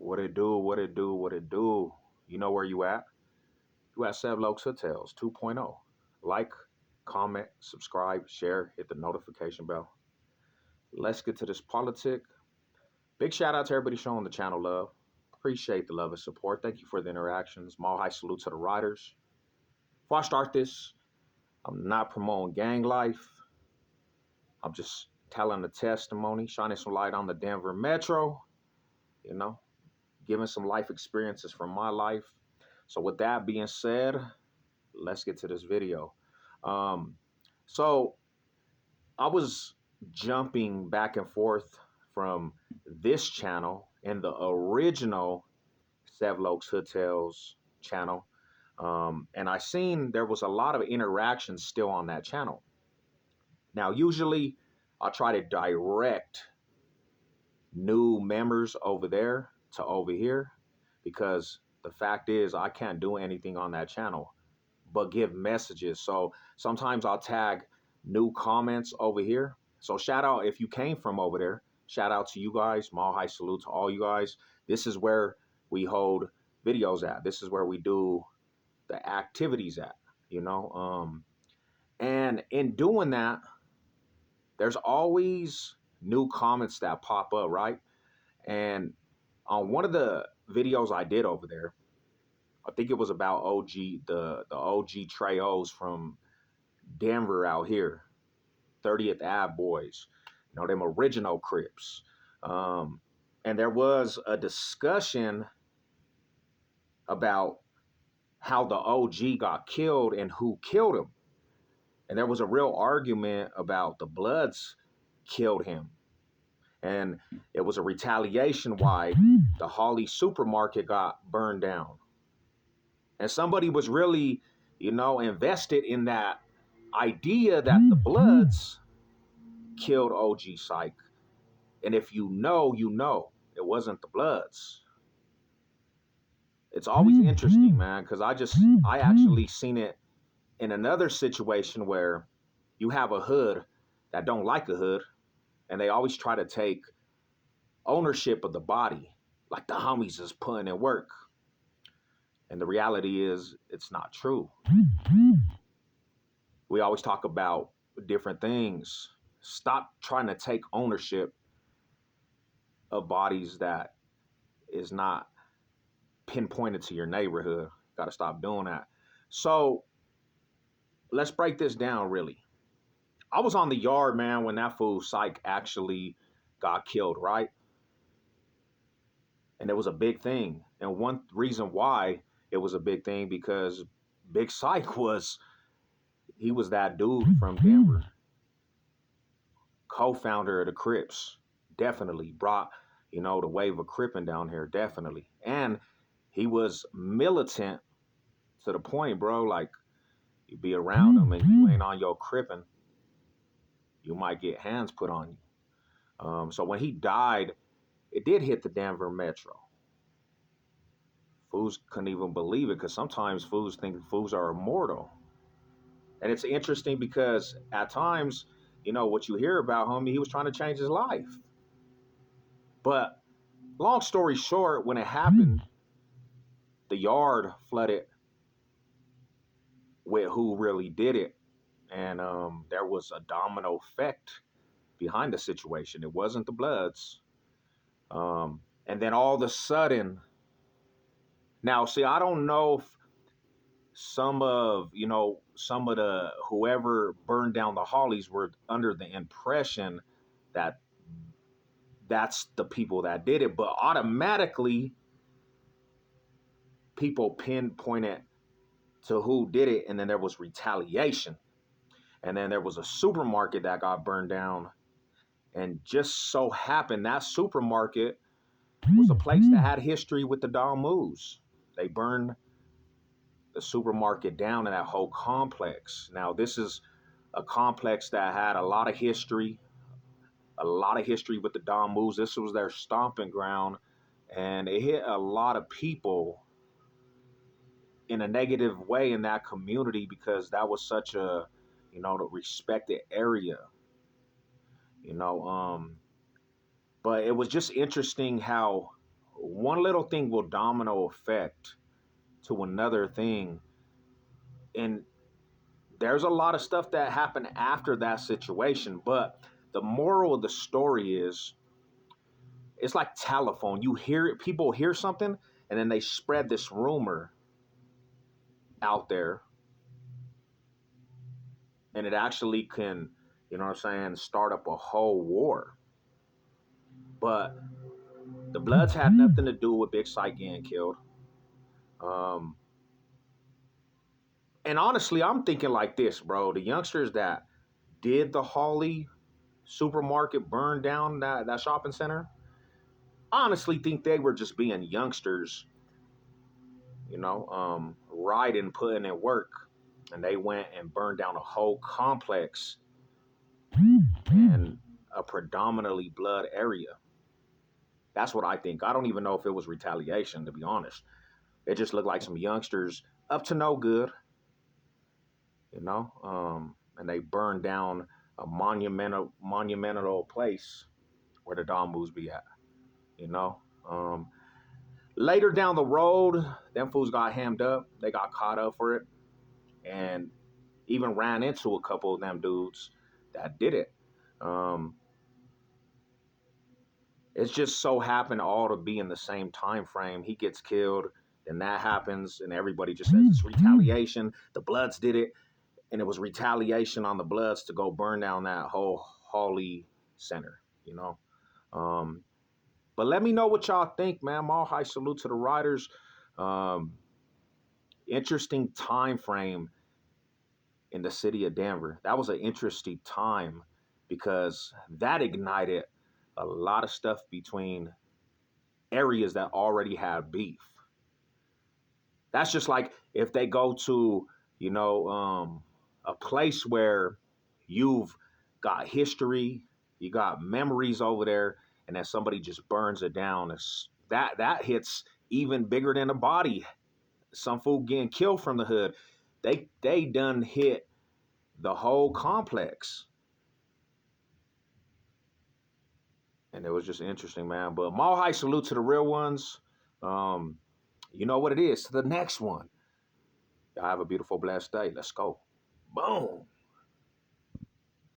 What it do? What it do? What it do? You know where you at? You at Seven Oaks Hotels 2.0. Like, comment, subscribe, share, hit the notification bell. Let's get to this politic. Big shout out to everybody showing the channel love. Appreciate the love and support. Thank you for the interactions. Small high salute to the riders. Before I start this, I'm not promoting gang life. I'm just telling the testimony, shining some light on the Denver Metro, you know, giving some life experiences from my life. So with that being said, let's get to this video. Um, so I was jumping back and forth from this channel and the original Seven Oaks Hotels channel. And I seen there was a lot of interactions still on that channel. Now, usually I try to direct new members over there to over here because the fact is I can't do anything on that channel but give messages. So sometimes I'll tag new comments over here. So shout out if you came from over there. Shout out to you guys. Mile high salute to all you guys. This is where we hold videos at. This is where we do the activities at, you know. And in doing that, there's always new comments that pop up, right? And on one of the videos I did over there, I think it was about the OG Treos from Denver out here, 30th Ave boys, you know, them original Crips. And there was a discussion about how the OG got killed and who killed him. And there was a real argument about the Bloods killed him. And it was a retaliation why the Holly supermarket got burned down. And somebody was really, you know, invested in that idea that the Bloods killed OG Psych. And if you know, you know. It wasn't the Bloods. It's always interesting, man, because I actually seen it in another situation where you have a hood that don't like a hood, and they always try to take ownership of the body, like the homies is putting in work. And the reality is, it's not true. We always talk about different things. Stop trying to take ownership of bodies that is not pinpointed to your neighborhood. Got to stop doing that. So let's break this down really. I was on the yard, man, when that fool Psych actually got killed, right? And it was a big thing. And one reason why it was a big thing because Big Psych he was that dude from Denver, co-founder of the Crips, definitely brought, you know, the wave of Cripping down here, definitely. And he was militant to the point, bro, like you be around him and you ain't on your Cripping, you might get hands put on you. So when he died, it did hit the Denver Metro. Fools couldn't even believe it because sometimes fools think fools are immortal. And it's interesting because at times, you know, what you hear about homie, he was trying to change his life. But long story short, when it happened, the yard flooded with who really did it. And there was a domino effect behind the situation. It wasn't the Bloods. And then all of a sudden, now, see, I don't know if some of the whoever burned down the Hollies were under the impression that that's the people that did it, but automatically people pinpointed to who did it, and then there was retaliation. And then there was a supermarket that got burned down, and just so happened that supermarket was a place that had history with the Don Moves. They burned the supermarket down in that whole complex. Now, this is a complex that had a lot of history with the Don Moves. This was their stomping ground, and it hit a lot of people in a negative way in that community because that was such a, you know, the respected area, you know. But it was just interesting how one little thing will domino effect to another thing. And there's a lot of stuff that happened after that situation. But the moral of the story is it's like telephone. You hear it, people hear something, and then they spread this rumor out there, and it actually can, you know what I'm saying, start up a whole war. But the Bloods had nothing to do with Big Sight getting killed. Um, and honestly, I'm thinking like this, bro. The youngsters that did the Hawley supermarket burn down that shopping center, honestly think they were just being youngsters, riding, putting in work. And they went and burned down a whole complex in a predominantly blood area. That's what I think. I don't even know if it was retaliation, to be honest. It just looked like some youngsters up to no good, and they burned down a monumental place where the Domboos be at, you know. Later down the road, them fools got hammed up. They got caught up for it, and even ran into a couple of them dudes that did it. Um, it's just so happened all to be in the same time frame. He gets killed, then that happens, and everybody just says it's retaliation. The Bloods did it, and it was retaliation on the Bloods to go burn down that whole Hawley Center, you know. Um, but let me know what y'all think, man. All high salute to the writers. Um, Interesting time frame in the city of Denver. That was an interesting time because that ignited a lot of stuff between areas that already had beef. That's just like if they go to, a place where you've got history, you got memories over there, and then somebody just burns it down. That hits even bigger than a body. Some fool getting killed from the hood. They done hit the whole complex. And it was just interesting, man. But mall high salute to the real ones. Um, you know what it is. To the next one. Y'all have a beautiful, blessed day. Let's go. Boom.